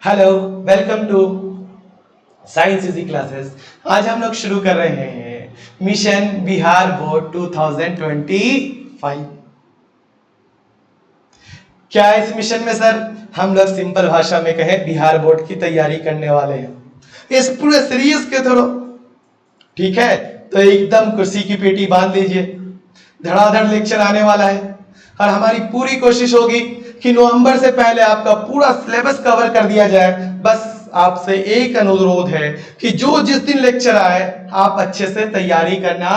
Hello, welcome to science easy classes. आज हम लोग शुरू कर रहे हैं मिशन बिहार बोर्ड 2025। क्या है इस मिशन में सर? हम लोग सिंपल भाषा में कहें बिहार बोर्ड की तैयारी करने वाले हैं इस पूरे सीरीज के थ्रू। ठीक है, तो एकदम कुर्सी की पेटी बांध लीजिए, धड़ाधड़ लेक्चर आने वाला है और हमारी पूरी कोशिश होगी कि नवंबर से पहले आपका पूरा सिलेबस कवर कर दिया जाए। बस आपसे एक अनुरोध है कि जो जिस दिन लेक्चर आए आप अच्छे से तैयारी करना,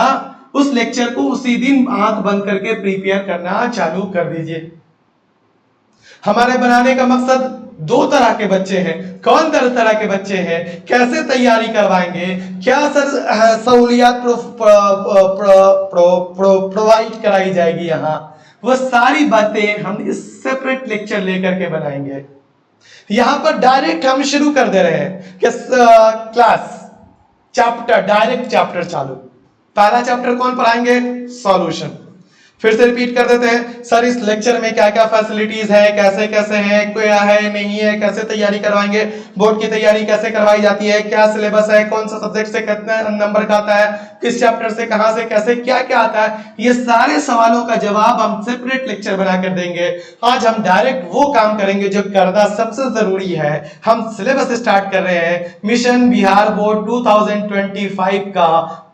उस लेक्चर को उसी दिन आंख बंद करके प्रिपेयर करना चालू कर दीजिए। हमारे बनाने का मकसद दो तरह के बच्चे हैं। कौन तरह के बच्चे हैं, कैसे तैयारी करवाएंगे, क्या सर सहूलियात प्रोवाइड कराई जाएगी, यहाँ वो सारी बातें हम इस सेपरेट लेक्चर लेकर के बनाएंगे। यहां पर डायरेक्ट हम शुरू कर दे रहे हैं कि क्लास चैप्टर, डायरेक्ट चैप्टर चालू। पहला चैप्टर कौन पढ़ाएंगे? सॉल्यूशन। फिर से रिपीट कर देते हैं, सर इस लेक्चर में क्या क्या फैसिलिटीज है, कैसे कैसे है, क्या है नहीं है, कैसे तैयारी करवाएंगे, बोर्ड की तैयारी कैसे करवाई जाती है, क्या सिलेबस है, कौन सा सब्जेक्ट से कितने नंबर का आता है, किस चैप्टर से कहां से कैसे क्या क्या आता है, ये सारे सवालों का जवाब हम सेपरेट लेक्चर बनाकर देंगे। आज हम डायरेक्ट वो काम करेंगे जो करना सबसे जरूरी है। हम सिलेबस स्टार्ट कर रहे हैं मिशन बिहार बोर्ड 2025 का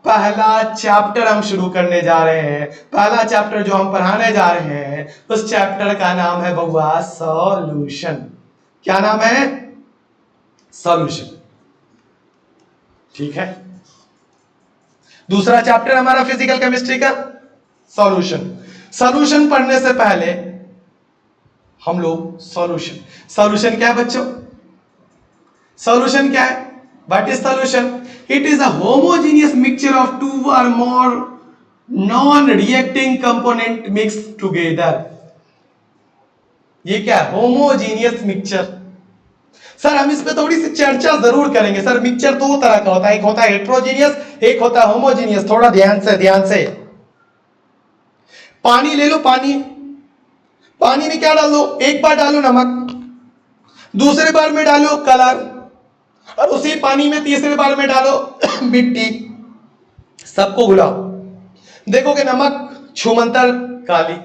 पहला चैप्टर हम शुरू करने जा रहे हैं। पहला चैप्टर जो हम पढ़ाने जा रहे हैं उस चैप्टर का नाम है बउआ सॉल्यूशन। क्या नाम है? सॉल्यूशन। ठीक है, दूसरा चैप्टर हमारा फिजिकल केमिस्ट्री का सॉल्यूशन। सॉल्यूशन पढ़ने से पहले हम लोग सॉल्यूशन क्या है बच्चों? सॉल्यूशन क्या है? What is solution? It is a homogeneous mixture of two or more non-reacting component mixed together. ये क्या है? Homogeneous mixture. सर हम इस पे थोड़ी सी चर्चा जरूर करेंगे। सर मिक्सचर दो तरह का होता है, एक होता है हेट्रोजीनियस, एक होता है होमोजीनियस। थोड़ा ध्यान से पानी ले लो, पानी में क्या डाल दो? एक बार डालो नमक, दूसरे बार में डालो कलर, और उसी पानी में तीसरे बार में डालो मिट्टी। सबको घुलाओ, देखोगे नमक छुमंतर काली,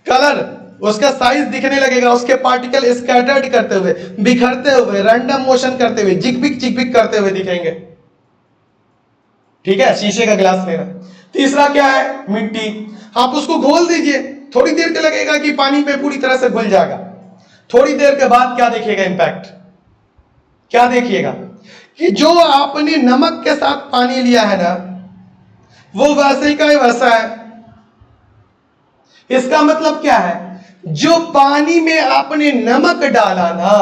कलर उसका साइज दिखने लगेगा, उसके पार्टिकल स्कैटर्ड करते हुए, बिखरते हुए, रैंडम मोशन करते हुए, चिकबिक करते हुए दिखेंगे। ठीक है, शीशे का गिलास लेना। तीसरा क्या है? मिट्टी। आप उसको घोल दीजिए, थोड़ी देर के लगेगा कि पानी पे पूरी तरह से घुल जाएगा। थोड़ी देर के बाद क्या देखिएगा इंपैक्ट? क्या देखिएगा कि जो आपने नमक के साथ पानी लिया है ना, वो वैसे ही का वैसा है। इसका मतलब क्या है? जो पानी में आपने नमक डाला ना,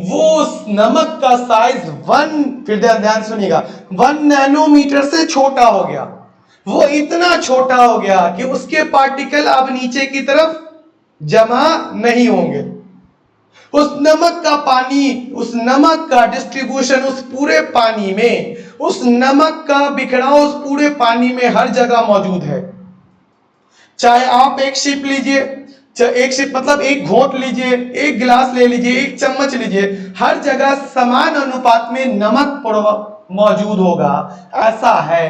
वो उस नमक का साइज फिर ध्यान सुनिएगा, 1 नैनोमीटर से छोटा हो गया। वो इतना छोटा हो गया कि उसके पार्टिकल अब नीचे की तरफ जमा नहीं होंगे। उस नमक का पानी, उस नमक का डिस्ट्रीब्यूशन उस पूरे पानी में, उस नमक का बिखराव उस पूरे पानी में हर जगह मौजूद है। चाहे आप एक शिप लीजिए, एक शिप मतलब एक घोंट लीजिए, एक गिलास ले लीजिए, एक चम्मच लीजिए, हर जगह समान अनुपात में नमक मौजूद होगा। ऐसा है,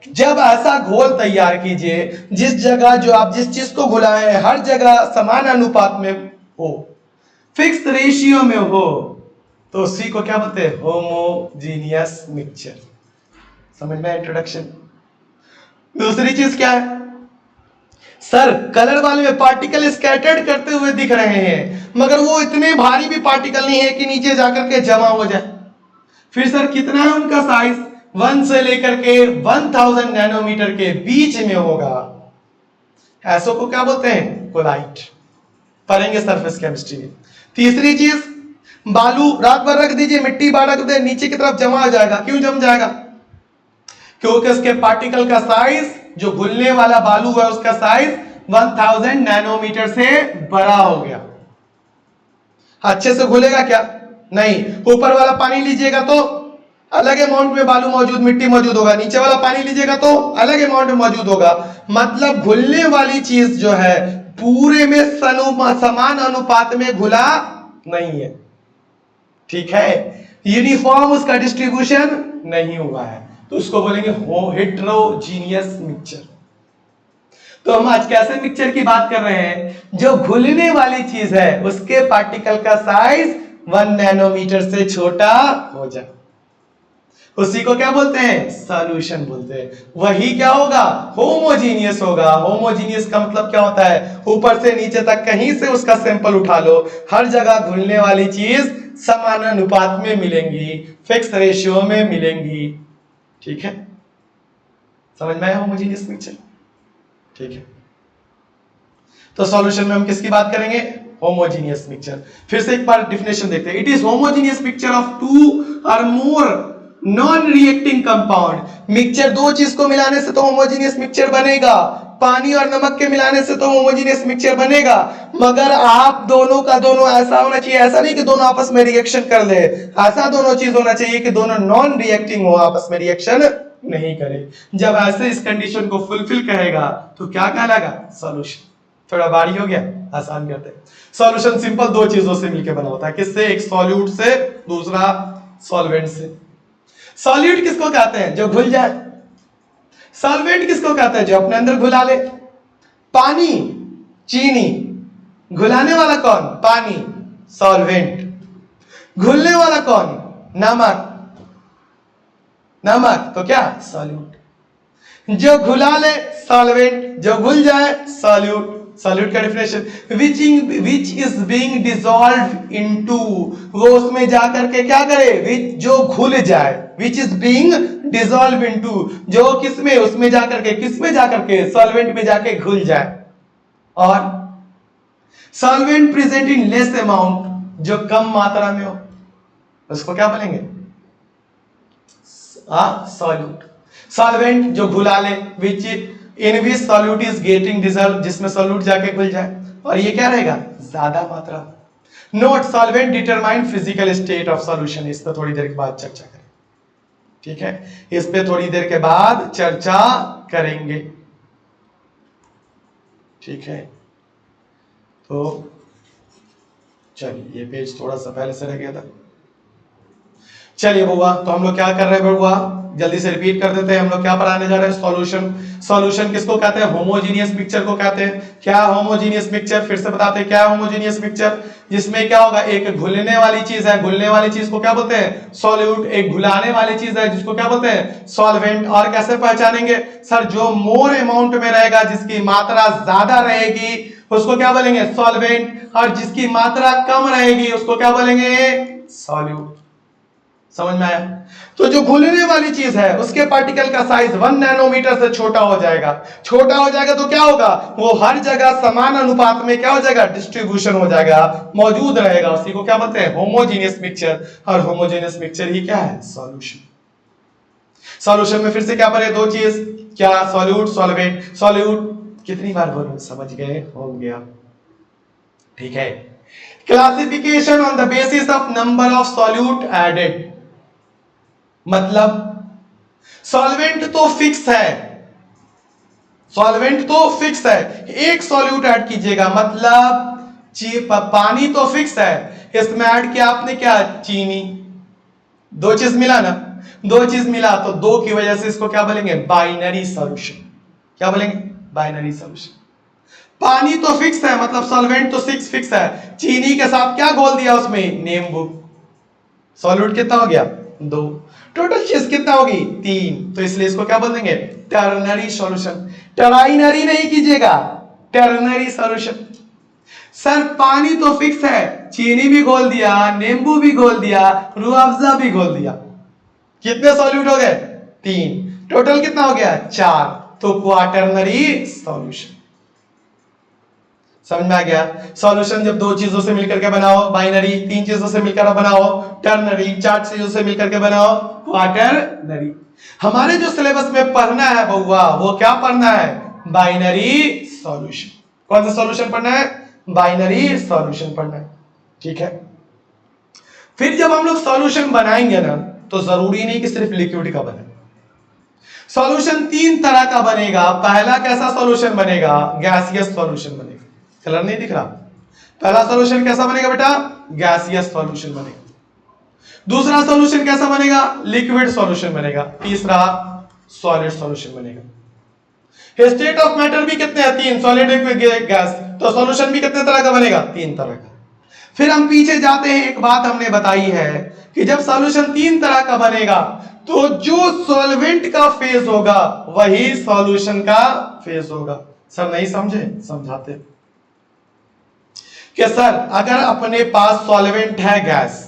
जब ऐसा घोल तैयार कीजिए जिस जगह जो आप जिस चीज को घुलाए हर जगह समान अनुपात में हो, फिक्स रेशियो में हो, तो उसी को क्या बोलते हैं? Homogeneous mixture. समझ में? इंट्रोडक्शन। दूसरी चीज क्या है? सर कलर वाले में पार्टिकल स्कैटर्ड करते हुए दिख रहे हैं, मगर वो इतने भारी भी पार्टिकल नहीं है कि नीचे जाकर के जमा हो जाए। फिर सर कितना है उनका साइज? 1 से लेकर के 1000 नैनोमीटर के बीच में होगा। ऐसो को क्या बोलते हैं? कोलाइट। पढ़ेंगे सरफेस केमिस्ट्री में। तीसरी चीज, बालू रात भर रख दीजिए, मिट्टी बाहर रख दे, नीचे की तरफ जमा हो जाएगा। क्यों जम जाएगा? क्योंकि उसके पार्टिकल का साइज, जो घुलने वाला बालू है उसका साइज 1000 नैनोमीटर से बड़ा हो गया। अच्छे से घुलेगा क्या? नहीं। ऊपर वाला पानी लीजिएगा तो अलग अमाउंट में बालू मौजूद, मिट्टी मौजूद होगा, नीचे वाला पानी लीजिएगा तो अलग अमाउंट में मौजूद होगा। मतलब घुलने वाली चीज जो है पूरे में समान अनुपात में घुला नहीं है। ठीक है, यूनिफॉर्म उसका डिस्ट्रीब्यूशन नहीं हुआ है, तो उसको बोलेंगे हेट्रोजीनियस मिक्सचर। तो हम आज कैसे मिक्सचर की बात कर रहे हैं, जो घुलने वाली चीज है उसके पार्टिकल का साइज 1 नैनोमीटर से छोटा हो जाए, उसी को क्या बोलते हैं, सॉल्यूशन बोलते हैं। वही क्या होगा, होमोजीनियस होगा। होमोजीनियस का मतलब क्या होता है, ऊपर से नीचे तक कहीं से उसका सैंपल उठा लो, हर जगह घुलने वाली चीज समान अनुपात में मिलेंगी, फिक्स रेशियो में मिलेंगी। ठीक है, समझ में आया होमोजीनियस मिक्सचर? ठीक है, तो सॉल्यूशन में हम किसकी बात करेंगे, होमोजीनियस मिक्सचर। फिर से एक बार डेफिनेशन देखते हैं। It is homogeneous mixture of two or more non reacting compound. Mixture दो चीज को मिलाने से तो होमोजीनियस मिक्सचर बनेगा, पानी और नमक के मिलाने से तो होमोजीनियस मिक्सचर बनेगा, मगर आप दोनों का दोनों ऐसा होना चाहिए, ऐसा नहीं कि दोनों आपस में रिएक्शन कर ले, ऐसा दोनों चीज होना चाहिए कि दोनों नॉन रिएक्टिंग हो, आपस में रिएक्शन नहीं करे। जब ऐसे इस कंडीशन को फुलफिल करेगा तो क्या कहलाएगा, सॉल्यूशन। थोड़ा भारी हो गया, आसान करते हैं। सॉल्यूशन सिंपल दो चीजों से मिलकर बना होता है, किससे, एक सॉल्यूट से, दूसरा सॉल्वेंट से। सॉल्यूट किसको कहते हैं, जो घुल जाए। सॉल्वेंट किसको कहते हैं, जो अपने अंदर घुला ले। पानी, चीनी, घुलाने वाला कौन, पानी, सॉल्वेंट। घुलने वाला कौन, नमक, नमक तो क्या, सॉल्यूट। जो घुला ले सॉल्वेंट, जो घुल जाए सॉल्यूट। सॉल्यूट का definition, which is being dissolved into, वो उसमें जाकर के क्या करे, विच जो घुल जाए, which is being dissolve into, जो किसमें, उसमें जाकर के, किसमें जाकर के, सॉल्वेंट में जाके घुल जाए। और solvent present in less amount, जो कम मात्रा में हो, उसको क्या बोलेंगे, सॉल्यूट। सॉल्वेंट जो घुला ले, विच इन विच सॉल्यूट इज गेटिंग डिसॉल्व, जिसमें सॉल्यूट जाके घुल जाए, और ये क्या रहेगा, ज्यादा मात्रा। Note, solvent determine physical state of solution. इस पर थोड़ी देर के बाद चर्चा करें, ठीक है, इस पे थोड़ी देर के बाद चर्चा करेंगे, ठीक है। तो चलिए, ये पेज थोड़ा सा पहले से रह गया था। चलिए बुआ, तो हम लोग क्या कर रहे हैं बुआ, जल्दी से रिपीट कर देते हैं। हम लोग क्या पढ़ाने जा रहे हैं, सॉल्यूशन। सॉल्यूशन किसको कहते हैं, होमोजीनियस मिक्सचर को कहते हैं। क्या होमोजीनियस मिक्सचर, फिर से बताते हैं क्या होमोजीनियस मिक्सचर, जिसमें क्या होगा, एक घुलने वाली चीज है, घुलने वाली चीज को क्या बोलते हैं, सॉल्यूट। एक घुलाने वाली चीज है जिसको क्या बोलते हैं, सॉल्वेंट। और कैसे पहचानेंगे सर, जो मोर अमाउंट में रहेगा, जिसकी मात्रा ज्यादा रहेगी, उसको क्या बोलेंगे, सॉल्वेंट। और जिसकी मात्रा कम रहेगी उसको क्या बोलेंगे, सॉल्यूट। समझ में आया? तो जो घुलने वाली चीज है उसके पार्टिकल का साइज 1 नैनोमीटर से छोटा हो जाएगा। छोटा हो जाएगा तो क्या होगा, वो हर जगह समान अनुपात में क्या हो जाएगा, डिस्ट्रीब्यूशन हो जाएगा, मौजूद रहेगा। उसी को क्या बोलते हैं, होमोजीनियस मिक्सचर। और होमोजीनियस मिक्सचर ही क्या है, सॉल्यूशन। सॉल्यूशन में फिर से क्या पढ़े, दो चीज, क्या, सॉल्यूट, सॉल्वेंट। सॉल्यूट कितनी बार बोलूं, समझ गए होंगे आप, ठीक है। Classification on the basis of number of solute added, मतलब सॉल्वेंट तो फिक्स है, सॉल्वेंट तो फिक्स है, एक सॉल्यूट ऐड कीजिएगा, मतलब पानी तो फिक्स है, इसमें ऐड किया आपने क्या, चीनी। दो चीज मिला ना, दो चीज मिला तो दो की वजह से इसको क्या बोलेंगे, बाइनरी सॉल्यूशन। क्या बोलेंगे, बाइनरी सॉल्यूशन। पानी तो फिक्स है, मतलब सॉल्वेंट तो फिक्स है, चीनी के साथ क्या घोल दिया उसमें, नींबू। सॉल्यूट कितना हो गया, दो। टोटल चीज कितना होगी, तीन। तो इसलिए इसको क्या बोल देंगे, टर्नरी सॉल्यूशन। टराइनरी नहीं कीजिएगा, टर्नरी सॉल्यूशन। सर पानी तो फिक्स है, चीनी भी घोल दिया, नींबू भी घोल दिया, रूह अफ़ज़ा भी घोल दिया, कितने सॉल्यूट हो गए, तीन। टोटल कितना हो गया, चार। तो क्वाटरनरी सॉल्यूशन। समझ में आ गया? सॉल्यूशन जब दो चीजों से मिलकर के बनाओ, बाइनरी। तीन चीजों से मिलकर बनाओ, टर्नरी। चार चीजों से मिलकर के बनाओ, क्वाटरनरी। हमारे जो सिलेबस में पढ़ना है बउआ, वो क्या पढ़ना है, बाइनरी सॉल्यूशन। कौन सा सॉल्यूशन पढ़ना है, बाइनरी सॉल्यूशन पढ़ना है, ठीक है। फिर जब हम लोग सॉल्यूशन बनाएंगे ना, तो जरूरी नहीं कि सिर्फ लिक्विड का बने। सॉल्यूशन तीन तरह का बनेगा। पहला कैसा सॉल्यूशन बनेगा, गैसियस सॉल्यूशन बनेगा। कलर नहीं दिख रहा, पहला सॉल्यूशन कैसा बनेगा बेटा, गैसियस सॉल्यूशन बनेगा। दूसरा सॉल्यूशन कैसा बनेगा? लिक्विड सॉल्यूशन बनेगा। तीसरा सॉलिड सॉल्यूशन बनेगा। स्टेट ऑफ मैटर भी कितने हैं? 3, सॉलिड, लिक्विड, गैस। तो सॉल्यूशन भी कितने तरह का बनेगा? 3 तरह का। फिर हम पीछे जाते हैं, एक बात हमने बताई है कि जब सॉल्यूशन 3 तरह का बनेगा तो जो सॉल्वेंट का फेज होगा वही सॉल्यूशन का फेज होगा। सर नहीं समझे? समझाते कि सर अगर अपने पास सॉल्वेंट है गैस,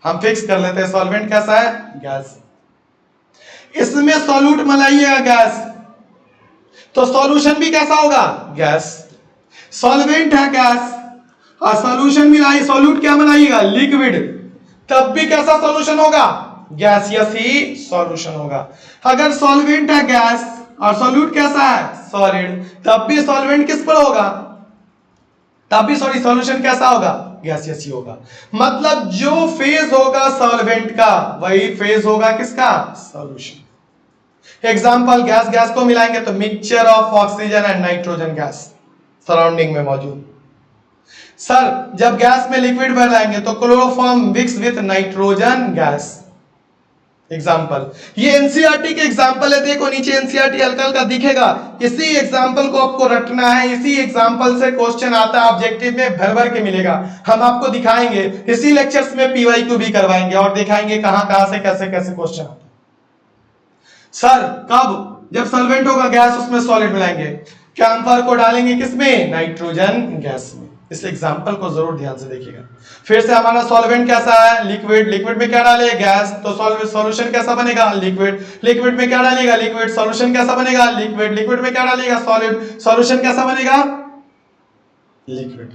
हम फिक्स कर लेते हैं सॉल्वेंट कैसा है? गैस। इसमें सॉल्यूट मिलाइएगा गैस, तो सॉल्यूशन भी कैसा होगा? गैस। सॉल्वेंट है गैस और सॉल्यूशन मिलाई, सॉल्यूट क्या बनाइएगा? लिक्विड, तब भी कैसा सॉल्यूशन होगा? गैसियस ही सॉल्यूशन होगा। अगर सॉल्वेंट है गैस और सॉल्यूट कैसा है? सॉलिड, तब भी सॉल्वेंट किस पर होगा? तब भी सॉल्यूशन कैसा होगा? गैसियस ही होगा। मतलब जो फेज होगा सॉल्वेंट का वही फेज होगा किसका? सॉल्यूशन। एग्जांपल, गैस गैस को मिलाएंगे तो mixture of oxygen and nitrogen gas surrounding में मौजूद। सर जब गैस में लिक्विड बनाएंगे तो chloroform mix with nitrogen gas. Example, ये एनसीईआरटी के एग्जाम्पल है, देखो नीचे एनसीईआरटी हल्का हल्का दिखेगा। इसी एग्जाम्पल को आपको रटना है, इसी एग्जाम्पल से क्वेश्चन आता है ऑब्जेक्टिव में, भर भर के मिलेगा। हम आपको दिखाएंगे, इसी लेक्चर्स में पीवाईक्यू भी करवाएंगे और दिखाएंगे कहां कहां से कैसे कैसे क्वेश्चन आता है। सर कब? जब सॉल्वेंट होगा गैस, उसमें सॉलिड मिलाएंगे, कैम्फर को डालेंगे किसमें? नाइट्रोजन गैस में। इस एग्जांपल को जरूर ध्यान से देखिएगा। फिर से हमारा सॉल्वेंट कैसा है? लिक्विड, लिक्विड में क्या डाले? गैस, तो सॉल्यूशन कैसा बनेगा? लिक्विड। लिक्विड में क्या डालेगा? लिक्विड, सॉल्यूशन कैसा बनेगा? लिक्विड। लिक्विड में क्या डालेगा? सॉलिड, सॉल्यूशन कैसा बनेगा? लिक्विड।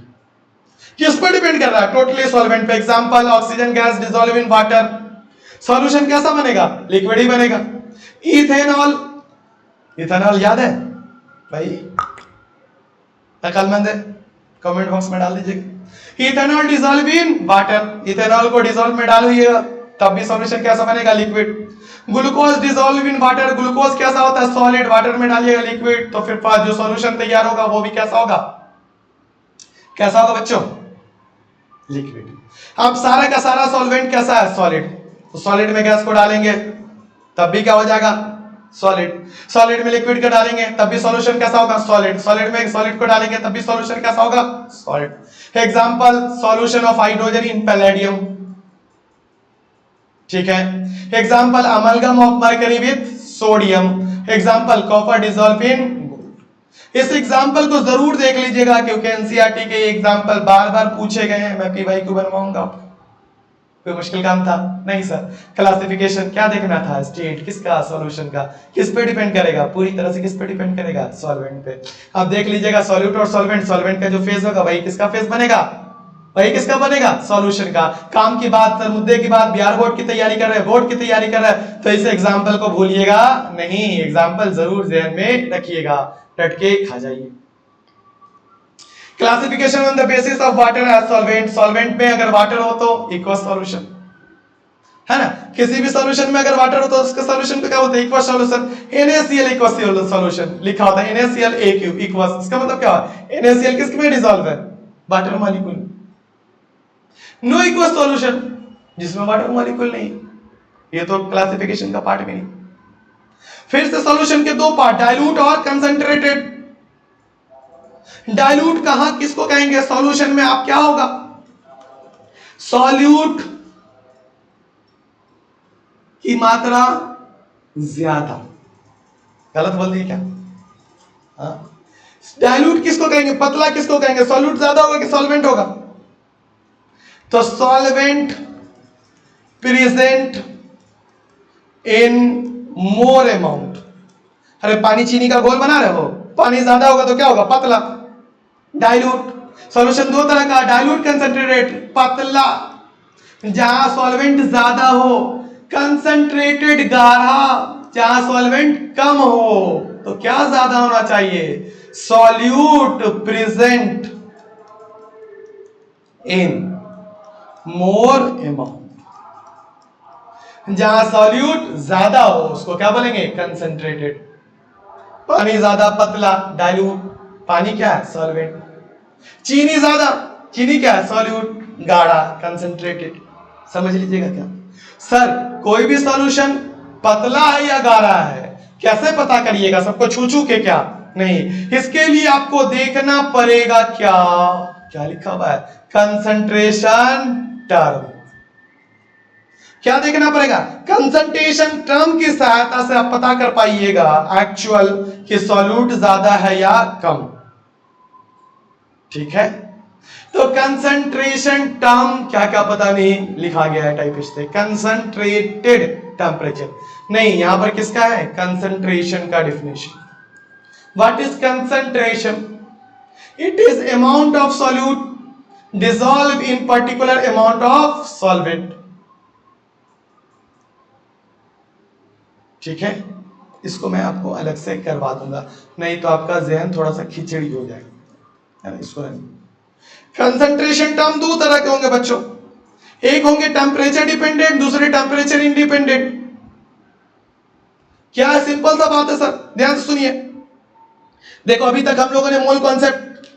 किस पर डिपेंड कर रहा है? टोटली सॉल्वेंट पे। Example, oxygen gas dissolve in water, solution कैसा बनेगा? लिक्विड ही बनेगा। इथेनॉल, इथेनॉल याद है भाई? अकलमंद है? कमेंट बॉक्स में डाल दीजिएगा। Ethanol dissolve in water, ethanol को डिसॉल्व में डालिएगा तब भी सॉल्यूशन कैसा बनेगा? Liquid. Glucose dissolve in water, glucose कैसा होता है? सॉलिड, वाटर में डालिएगा लिक्विड, तो फिर जो सॉल्यूशन तैयार होगा वो भी कैसा होगा? कैसा होगा बच्चों? लिक्विड। अब सारा का सारा सॉल्वेंट कैसा है? सॉलिड, तो सॉलिड में गैस को डालेंगे तब भी क्या हो जाएगा? सॉलिड। सॉलिड में लिक्विड का डालेंगे तब भी सॉल्यूशन कैसा होगा? सॉलिड। सॉलिड में सॉलिड को डालेंगे तब भी सॉल्यूशन कैसा होगा? Solid. Example, solution of hydrogen in palladium, ठीक है। Example, amalgam of mercury with sodium. Example, copper dissolve in gold. इस एग्जांपल को जरूर देख लीजिएगा क्योंकि एनसीईआरटी के एग्जांपल बार बार पूछे गए हैं। मैं पीवाईक्यू बनवाऊंगा। कोई मुश्किल काम था? नहीं सर। क्लासिफिकेशन क्या देखना था? स्टेट किसका? सॉल्यूशन का। किस पे डिपेंड करेगा? पूरी तरह से किस पे डिपेंड करेगा? सॉल्वेंट पे। अब देख लीजिएगा, सॉल्यूट और सॉल्वेंट, सॉल्वेंट का जो फेज होगा वही किसका फेज बनेगा? वही किसका बनेगा? सॉल्यूशन का। काम की बात, सर मुद्दे की बात, बिहार बोर्ड की तैयारी कर रहे हैं, बोर्ड की तैयारी कर रहे हैं, तो इस एग्जाम्पल को भूलिएगा नहीं, एग्जाम्पल जरूर ध्यान में रखिएगा, रट के खा जाइए। Classification on the basis of water as solvent, solvent में अगर वाटर हो तो इक्वस सॉल्यूशन, है ना। किसी भी सॉल्यूशन में अगर वाटर हो तो उसके सॉल्यूशन पे क्या होता है? Equals solution. NaCl equals solution लिखा होता है, NaCl AQ इक्वस। इसका मतलब क्या है? NaCl किसके में डिसॉल्व है? Water molecule. No aqueous solution जिसमें वाटर मॉलिक्यूल नहीं, ये तो क्लासिफिकेशन का पार्ट भी नहीं। फिर से सॉल्यूशन के दो पार्ट, डाइल्यूट और कंसंट्रेटेड। डाइल्यूट कहां किसको कहेंगे? सॉल्यूशन में आप क्या होगा? सॉल्यूट की मात्रा ज्यादा। गलत बोल दिया क्या? डाइल्यूट किसको कहेंगे? पतला किसको कहेंगे? सॉल्यूट ज्यादा होगा कि सॉल्वेंट होगा? तो solvent present in more amount. अरे पानी चीनी का घोल बना रहे हो, पानी ज्यादा होगा तो क्या होगा? पतला। डाइल्यूट सॉल्यूशन दो तरह का, डाइल्यूट कंसंट्रेटेड, पतला जहां सॉल्वेंट ज्यादा हो, कंसंट्रेटेड गाढ़ा जहां सॉल्वेंट कम हो। तो क्या ज्यादा होना चाहिए? Solute present in more amount. जहां सॉल्यूट ज्यादा हो उसको क्या बोलेंगे? कंसंट्रेटेड। पानी ज्यादा, पतला, डाइल्यूट। पानी क्या है? सॉल्वेंट। चीनी ज्यादा, चीनी क्या है? सॉल्यूट, गाढ़ा, कंसंट्रेटेड। समझ लीजिएगा क्या सर, कोई भी सॉल्यूशन पतला है या गाढ़ा है कैसे पता करिएगा? सबको छू छू के क्या नहीं, इसके लिए आपको देखना पड़ेगा क्या क्या लिखा हुआ है, कंसंट्रेशन टर्म। क्या देखना पड़ेगा? कंसंट्रेशन टर्म की सहायता से आप पता कर पाइएगा एक्चुअल कि सॉल्यूट ज्यादा है या कम। ठीक है, तो कंसंट्रेशन टर्म क्या क्या पता नहीं लिखा गया है टाइपिस्ट से, कंसंट्रेटेड टेम्परेचर नहीं, यहां पर किसका है? कंसंट्रेशन का definition. What is concentration? It is amount of solute dissolve in particular amount of solvent. ठीक है, इसको मैं आपको अलग से करवा दूंगा, नहीं तो आपका जहन थोड़ा सा खिचड़ी हो जाएगा। इसको कंसंट्रेशन टर्म दो तरह के होंगे बच्चों, एक होंगे टेम्परेचर डिपेंडेंट, दूसरे टेम्परेचर इंडिपेंडेंट। क्या है? सिंपल सा बात है सर, ध्यान से सुनिए। देखो अभी तक हम लोगों ने मोल कॉन्सेप्ट,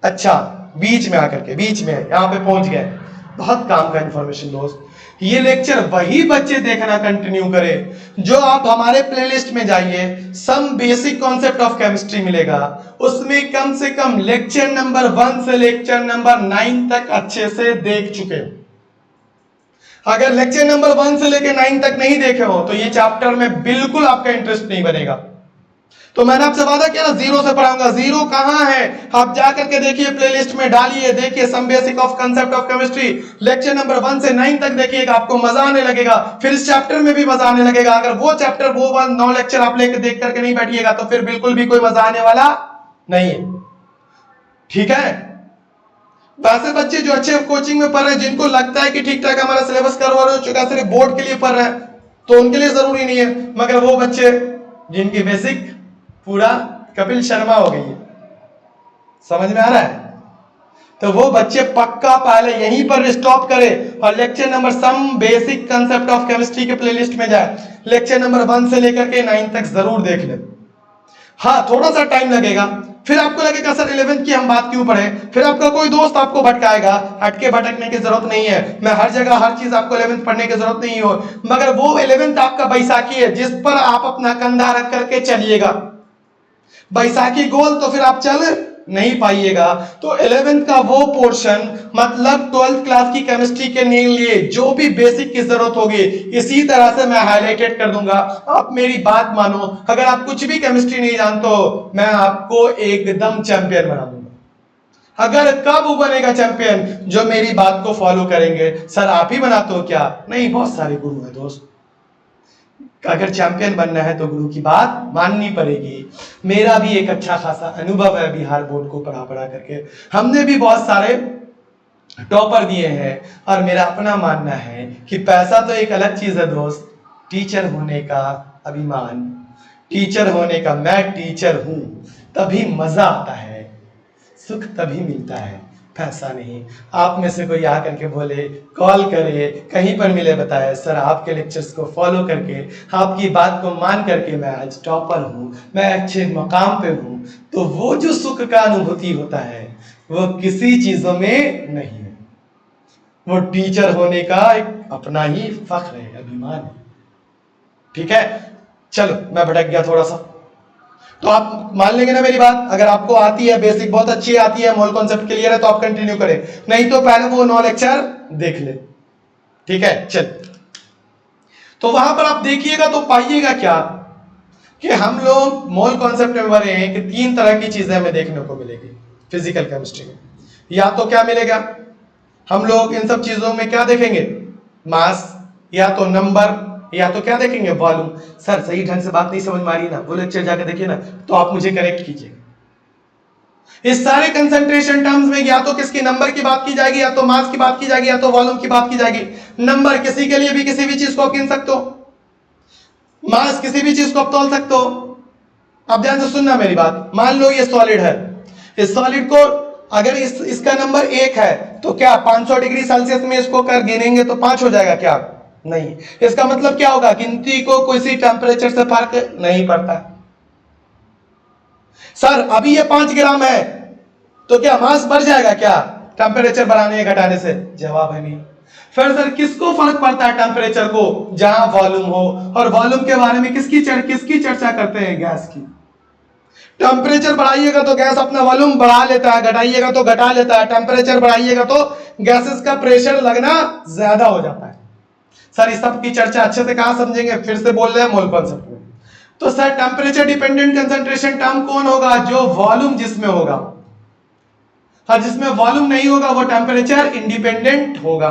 अच्छा बीच में आकर के, बीच में यहां पे पहुंच गए, बहुत काम का इंफॉर्मेशन दोस्त। ये लेक्चर वही बच्चे देखना कंटिन्यू करें जो आप हमारे प्लेलिस्ट में जाइए, some basic concept of chemistry मिलेगा, उसमें कम से कम लेक्चर नंबर 1 से लेक्चर नंबर 9 तक अच्छे से देख चुके। अगर लेक्चर नंबर 1 से लेकर 9 तक नहीं देखे हो तो ये चैप्टर में बिल्कुल आपका इंटरेस्ट नहीं बनेगा। तो मैंने आपसे वादा किया ना, जीरो से पढ़ाऊंगा। जीरो कहां है? आप जाकर के देखिए, प्लेलिस्ट में डालिए, देखिए some basic of concept of chemistry, lecture number 1 से 9 तक देखिएगा, आपको मजा आने लगेगा। फिर इस चैप्टर में भी मजा आने लगेगा। अगर वो चैप्टर, वो 9 लेक्चर आप लेकर देख करके नहीं बैठिएगा तो फिर बिल्कुल भी कोई मजा आने वाला नहीं है। ठीक है, वैसे बच्चे जो अच्छे कोचिंग में पढ़ रहे हैं, जिनको लगता है कि ठीक ठाक हमारा सिलेबस कवर हो चुका, सिर्फ बोर्ड के लिए पढ़ रहे हैं, तो उनके लिए जरूरी नहीं है। मगर वो बच्चे जिनकी बेसिक पूरा कपिल शर्मा हो गई है, समझ में आ रहा है, तो वो बच्चे पक्का पहले यहीं पर स्टॉप करे और lecture number some basic concept of chemistry के प्लेलिस्ट में जाए। लेक्चर नंबर 1 से लेकर के 9 तक जरूर देख ले। हाँ, थोड़ा सा टाइम लगेगा, फिर आपको लगेगा सर 11th की हम बात क्यों पढ़े, फिर आपका कोई दोस्त आपको भटकाएगा। हटके भटकने की जरूरत नहीं है, मैं हर जगह हर चीज आपको 11th पढ़ने की जरूरत नहीं हो, मगर वो 11th आपका बैसाखी है जिस पर आप अपना कंधा रख करके चलिएगा। बैसाखी गोल तो फिर आप चल नहीं पाइएगा। तो 11th का वो पोर्शन, मतलब 12th क्लास की केमिस्ट्री के लिए जो भी बेसिक की जरूरत होगी, इसी तरह से मैं हाईलाइटेड कर दूंगा। आप मेरी बात मानो, अगर आप कुछ भी केमिस्ट्री नहीं जानते हो, मैं आपको एकदम चैंपियन बना दूंगा। अगर कब बनेगा चैंपियन? जो मेरी बात को फॉलो करेंगे। सर आप ही बनाते हो क्या? नहीं, बहुत सारे गुरु हैं दोस्त। अगर चैंपियन बनना है तो गुरु की बात माननी पड़ेगी। मेरा भी एक अच्छा खासा अनुभव है बिहार बोर्ड को पढ़ा करके, हमने भी बहुत सारे टॉपर दिए हैं, और मेरा अपना मानना है कि पैसा तो एक अलग चीज है दोस्त, टीचर होने का अभिमान, टीचर होने का, मैं टीचर हूं तभी मजा आता है, सुख तभी मिलता है, पैसा नहीं। आप में से कोई आकर के बोले, कॉल करे, कहीं पर मिले, बताए सर आपके लेक्चर्स को फॉलो करके, आपकी बात को मान करके मैं आज टॉपर हूँ, मैं अच्छे मकाम पे हूँ, तो वो जो सुख का अनुभूति होता है वो किसी चीजों में नहीं है। वो टीचर होने का एक अपना ही फख्र है, अभिमान है। ठीक है, चलो मैं भटक गया थोड़ा सा, तो आप मान लेंगे ना मेरी बात? अगर आपको आती है बेसिक, बहुत अच्छी आती है, मोल कॉन्सेप्ट क्लियर है, तो आप कंटिन्यू करें, नहीं तो पहले वो 9 लेक्चर देख ले। ठीक है, चल, तो वहां पर आप देखिएगा तो पाइएगा क्या कि हम लोग मोल कॉन्सेप्ट में बने हैं कि 3 तरह की चीजें हमें देखने को मिलेगी फिजिकल केमिस्ट्री में। या तो क्या मिलेगा, हम लोग इन सब चीजों में क्या देखेंगे? मास, या तो नंबर, या तो क्या देखेंगे? वॉल्यूम। सर सही ढंग से बात नहीं समझ में आ रही ना, वो लेक्चर जाकर देखिए ना, तो आप मुझे करेक्ट कीजिए। इस सारे कंसंट्रेशन टर्म्स में या तो किसकी नंबर की बात की जाएगी, या तो मास की बात की जाएगी, या तो वॉल्यूम की बात की जाएगी। नंबर किसी के लिए भी किसी भी चीज को आप गिन सकते हो, मास किसी भी चीज को आप तौल सकते हो। अब ध्यान से सुनना मेरी बात, मान लो ये सॉलिड है, इस सॉलिड को अगर इसका नंबर 1 है तो क्या 500 डिग्री सेल्सियस में इसको कर गिनेंगे तो 5 हो जाएगा क्या? नहीं। इसका मतलब क्या होगा? गिनती को किसी टेम्परेचर से फर्क नहीं पड़ता। सर अभी ये 5 ग्राम है तो क्या मास बढ़ जाएगा क्या टेम्परेचर बढ़ाने या घटाने से? जवाब है नहीं। फिर सर किसको फर्क पड़ता है टेम्परेचर को, जहां वॉल्यूम हो, और वॉल्यूम के बारे में किसकी चर्चा करते हैं, गैस की। टेम्परेचर बढ़ाइएगा तो गैस अपना वॉल्यूम बढ़ा लेता है, घटाइएगा तो घटा लेता है। टेम्परेचर बढ़ाइएगा तो गैसेस का प्रेशर लगना ज्यादा हो जाता है। सर इस सब की चर्चा अच्छे से कहां समझेंगे, फिर से बोल रहे हैं मोल कॉन्सेप्ट में। तो sir temperature dependent concentration term कौन होगा, जो वॉल्यूम जिसमें होगा। हाँ, जिसमें वॉल्यूम नहीं होगा वो टेम्परेचर इंडिपेंडेंट होगा।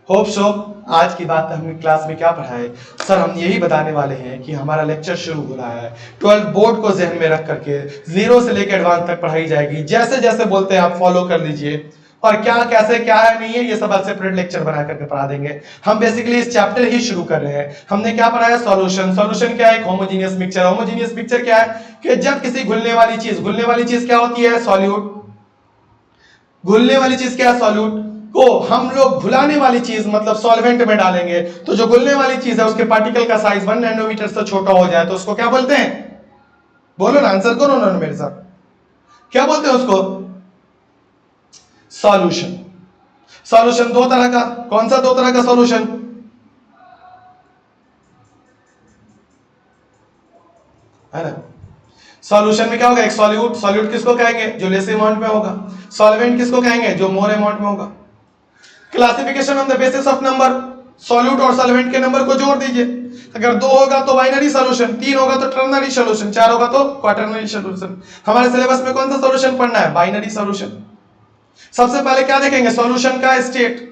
होप सो आज की बात हमने क्लास में क्या पढ़ा है सर, हम यही बताने वाले हैं कि हमारा लेक्चर शुरू हो रहा है 12 बोर्ड को जहन में रख करके 0 से लेकर एडवांस तक पढ़ाई जाएगी। जैसे जैसे बोलते हैं आप फॉलो कर लीजिए, और क्या कैसे क्या है नहीं है ये सब सेपरेट लेक्चर बना करके पढ़ा देंगे। हम बेसिकली इस चैप्टर ही शुरू कर रहे हैं। हमने क्या पढ़ा है, सॉल्यूशन। सॉल्यूशन क्या है, एक होमोजेनियस मिक्सचर। होमोजेनियस मिक्सचर क्या है कि जब किसी घुलने वाली चीज क्या होती है, सॉल्यूट। घुलने वाली चीज क्या है, सॉल्यूट को हम लोग घुलाने वाली चीज मतलब सॉल्वेंट में डालेंगे, तो जो घुलने वाली चीज है उसके पार्टिकल का साइज 1 नैनोमीटर से छोटा हो जाए तो उसको क्या बोलते हैं, बोलो ना, आंसर करो ना मेरे साथ, क्या बोलते हैं उसको, सॉल्यूशन। सॉल्यूशन दो तरह का, कौन सा दो तरह का सॉल्यूशन, है ना। सॉल्यूशन में क्या होगा, एक सॉल्यूट। सॉल्यूट किसको कहेंगे, जो लेस अमाउंट में होगा। सॉल्वेंट किसको कहेंगे, जो मोर अमाउंट में होगा। Classification on the basis of number, solute और सॉल्वेंट के नंबर को जोड़ दीजिए। अगर 2 होगा तो बाइनरी सॉल्यूशन, 3 होगा तो टर्नरी सॉल्यूशन, 4 होगा तो क्वाटरनरी सॉल्यूशन। हमारे सिलेबस में कौन सा सॉल्यूशन पढ़ना है, बाइनरी सॉल्यूशन। सबसे पहले क्या देखेंगे, सॉल्यूशन का स्टेट।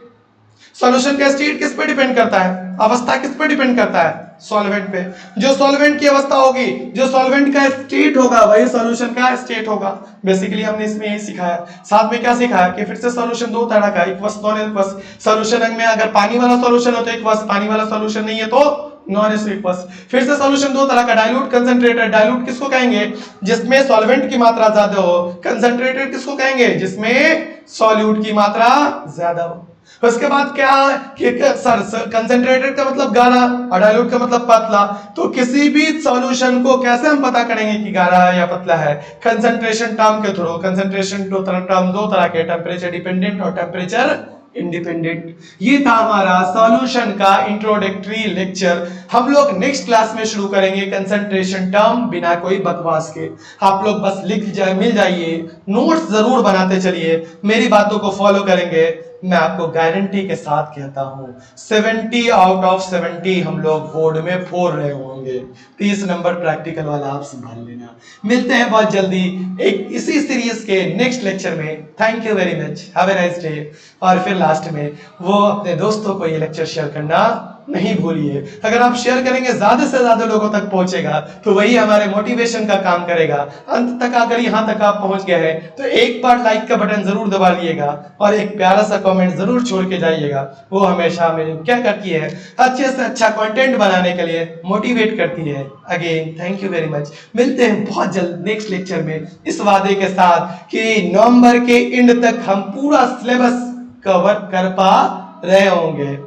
सॉल्यूशन का स्टेट किस पे डिपेंड करता है, अवस्था किस पे डिपेंड करता है, सॉल्वेंट पे। जो सॉल्वेंट की अवस्था होगी, जो सॉल्वेंट का स्टेट होगा, वही सॉल्यूशन का स्टेट होगा। बेसिकली हमने इसमें यही सिखाया। साथ में क्या सिखाया कि फिर से सॉल्यूशन दो तरह का, एक्वस नॉन एक्वस। सॉल्यूशन में अगर पानी वाला सॉल्यूशन हो तो एक्वस, पानी वाला सॉल्यूशन नहीं है तो नॉन एक्वस। फिर से सॉल्यूशन दो तरह का, डाइल्यूट, कंसंट्रेटेड। डाइल्यूट किसको कहेंगे, जिसमें सॉल्वेंट की मात्रा ज्यादा हो। कंसंट्रेटेड किसको कहेंगे, जिसमें सॉल्यूट की मात्रा ज्यादा हो। उसके बाद क्या है कि सर कंसंट्रेटेड का मतलब गाढ़ा और डाइल्यूट का मतलब पतला। तो किसी भी सॉल्यूशन को कैसे हम पता करेंगे कि गाढ़ा है या पतला है, कंसंट्रेशन टर्म के थ्रू। कंसंट्रेशन टर्म दो तरह के, टेम्परेचर डिपेंडेंट और टेम्परेचर इंडिपेंडेंट। ये था हमारा सॉल्यूशन का इंट्रोडक्टरी लेक्चर। हम लोग नेक्स्ट क्लास में शुरू करेंगे कंसंट्रेशन टर्म बिना कोई बकवास के। आप लोग बस लिख जाए, मिल जाइए, नोट्स जरूर बनाते चलिए, मेरी बातों को फॉलो करेंगे। मैं आपको गारंटी के साथ कहता हूं 70 आउट ऑफ 70 हम लोग बोर्ड में फोड़ रहे होंगे। 30 नंबर प्रैक्टिकल वाला आप संभाल लेना। मिलते हैं बहुत जल्दी एक इसी सीरीज के नेक्स्ट लेक्चर में। Thank you very much, have a nice day. और फिर लास्ट में वो अपने दोस्तों को ये लेक्चर शेयर करना नहीं भूलिए। अगर आप शेयर करेंगे ज्यादा से ज्यादा लोगों तक पहुंचेगा तो वही हमारे मोटिवेशन का काम करेगा। अंत तक अगर यहां तक आप पहुंच गए हैं तो एक बार लाइक का बटन जरूर दबा लिएगा और एक प्यारा सा कमेंट जरूर छोड़ के जाइएगा। वो हमेशा हमें क्या करती है, अच्छे से अच्छा कंटेंट बनाने के लिए मोटिवेट करती है। Again thank you very much. मिलते हैं बहुत जल्द नेक्स्ट लेक्चर में, इस वादे के साथ कि नवंबर के एंड तक हम पूरा सिलेबस कवर कर पा रहे होंगे।